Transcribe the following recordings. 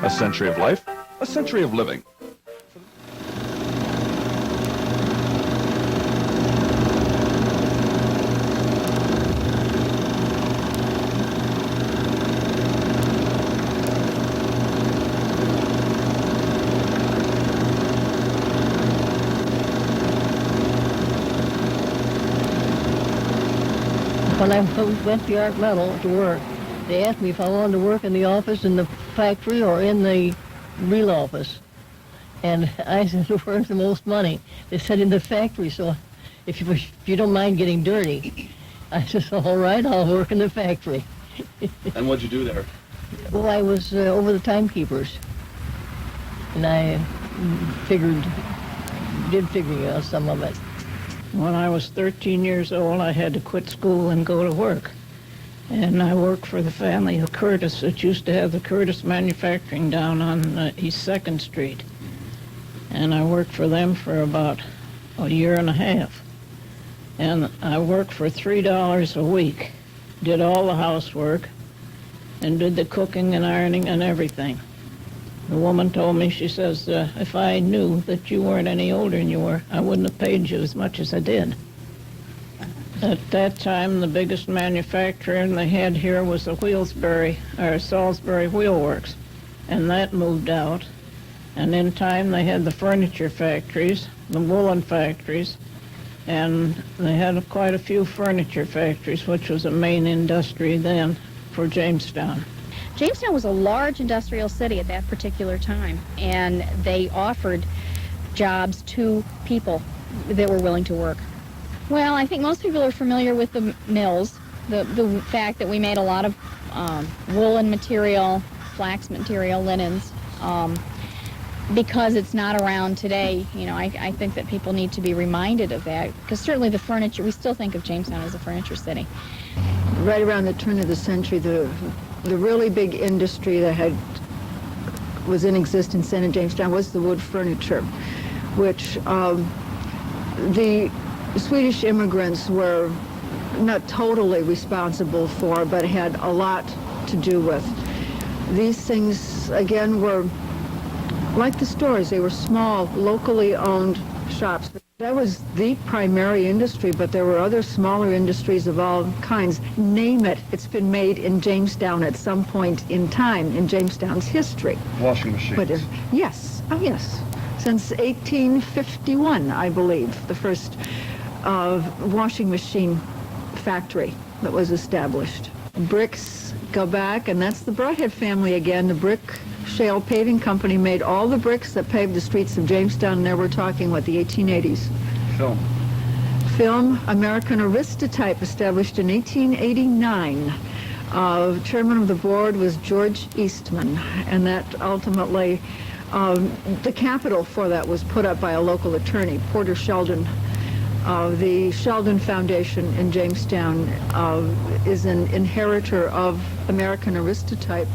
A century of life, a century of living. When I went to Art Metal to work, they asked me if I wanted to work in the office, in the factory, or in the real office. And I said, where's the most money? They said, in the factory, so if you don't mind getting dirty. I said, all right, I'll work in the factory. And what'd you do there? Well, I was over the timekeepers. And I did figure out some of it. When I was 13 years old, I had to quit school and go to work. And I worked for the family of Curtis, that used to have the Curtis Manufacturing down on East 2nd Street. And I worked for them for about a year and a half. And I worked for $3 a week, did all the housework, and did the cooking and ironing and everything. The woman told me, she says, if I knew that you weren't any older than you were, I wouldn't have paid you as much as I did. At that time, the biggest manufacturer they had here was the Salisbury Wheel Works, and that moved out. And in time, they had the furniture factories, the woolen factories, and they had quite a few furniture factories, which was a main industry then for Jamestown. Jamestown was a large industrial city at that particular time, and they offered jobs to people that were willing to work. Well, I think most people are familiar with the mills, the fact that we made a lot of woolen material, flax material, linens. Because it's not around today, you know, I think that people need to be reminded of that, because certainly the furniture, we still think of Jamestown as a furniture city. Right around the turn of the century, the really big industry that was in existence then in Jamestown was the wood furniture, which the Swedish immigrants were not totally responsible for, but had a lot to do with. These things, again, were like the stores. They were small, locally owned shops. That was the primary industry, but there were other smaller industries of all kinds. Name it, it's been made in Jamestown at some point in time in Jamestown's history. Washing machines. But yes, oh yes. Since 1851, I believe, the first washing machine factory that was established. Bricks go back, and that's the Broadhead family again. The brick shale paving company made all the bricks that paved the streets of Jamestown, and there we're talking, what, the 1880s. Film, American Aristotype, established in 1889. Chairman of the board was George Eastman, and that ultimately, the capital for that was put up by a local attorney, Porter Sheldon. The Sheldon Foundation in Jamestown is an inheritor of American Aristotype,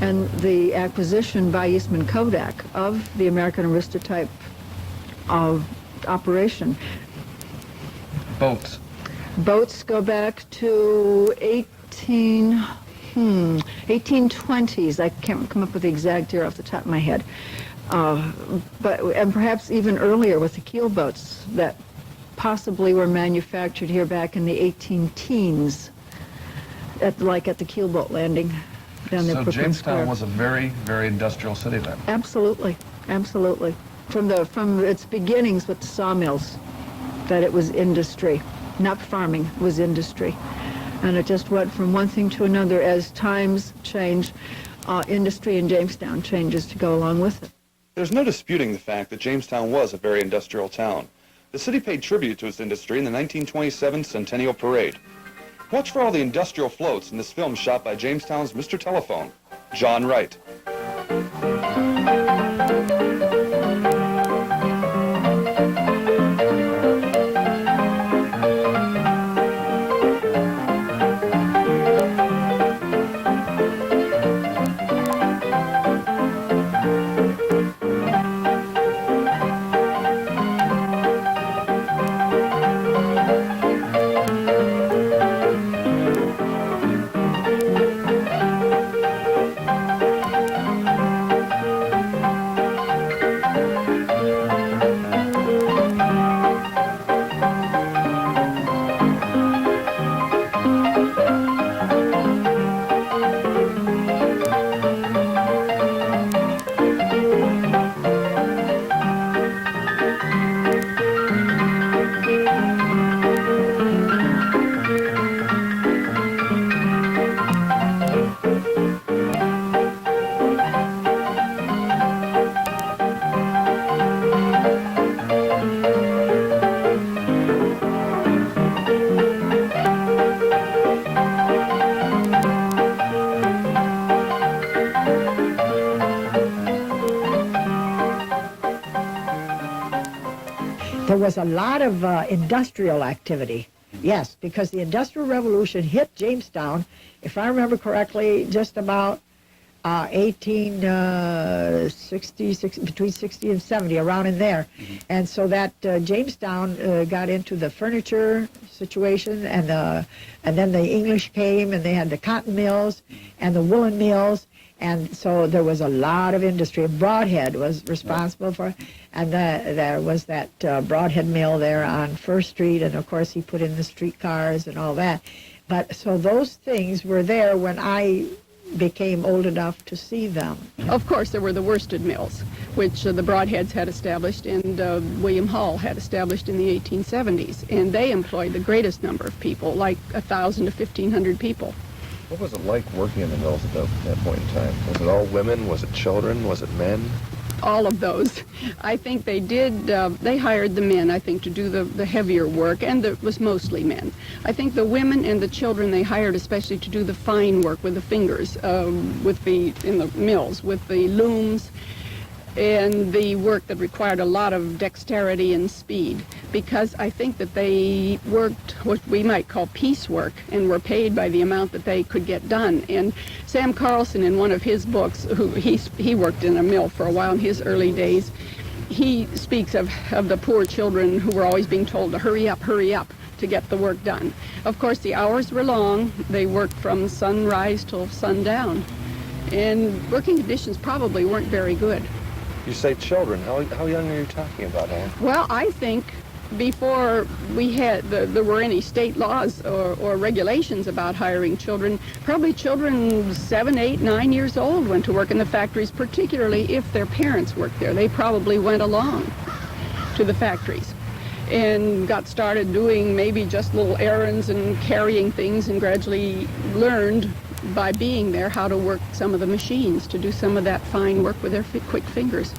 and the acquisition by Eastman Kodak of the American Aristotype operation. Boats. Boats go back to 1820s. I can't come up with the exact year off the top of my head. And perhaps even earlier with the keel boats that possibly were manufactured here back in the 18-teens, like at the keelboat landing down there. So Jamestown was a very, very industrial city then. Absolutely, absolutely. From its beginnings with the sawmills, that it was industry, not farming, it was industry. And it just went from one thing to another as times change. Industry in Jamestown changes to go along with it. There's no disputing the fact that Jamestown was a very industrial town. The city paid tribute to its industry in the 1927 Centennial Parade. Watch for all the industrial floats in this film shot by Jamestown's Mr. Telephone, John Wright. was a lot of industrial activity. Yes, because the Industrial Revolution hit Jamestown, if I remember correctly, just about 1860, between 60 and 70, around in there. And so that Jamestown got into the furniture situation, and then the English came, and they had the cotton mills and the woolen mills, and so there was a lot of industry. Broadhead was responsible for, and there was that Broadhead mill there on First Street, and of course he put in the streetcars and all that. But so those things were there when I became old enough to see them. Of course, there were the worsted mills, which the Broadheads had established, and William Hall had established in the 1870s, and they employed the greatest number of people, like 1,000 to 1,500 people. What was it like working in the mills at that point in time? Was it all women? Was it children? Was it men? All of those. I think they did, they hired the men, I think, to do the heavier work, and it was mostly men. I think the women and the children they hired especially to do the fine work with the fingers, in the mills, with the looms, and the work that required a lot of dexterity and speed, because I think that they worked what we might call piecework and were paid by the amount that they could get done. And Sam Carlson, in one of his books, he worked in a mill for a while in his early days, he speaks of the poor children who were always being told to hurry up to get the work done. Of course, the hours were long. They worked from sunrise till sundown, and working conditions probably weren't very good. You say children. How young are you talking about, Helen? Well, I think before there were any state laws or regulations about hiring children, probably children 7, 8, 9 years old went to work in the factories, particularly if their parents worked there. They probably went along to the factories and got started doing maybe just little errands and carrying things, and gradually learned by being there how to work some of the machines, to do some of that fine work with their quick fingers.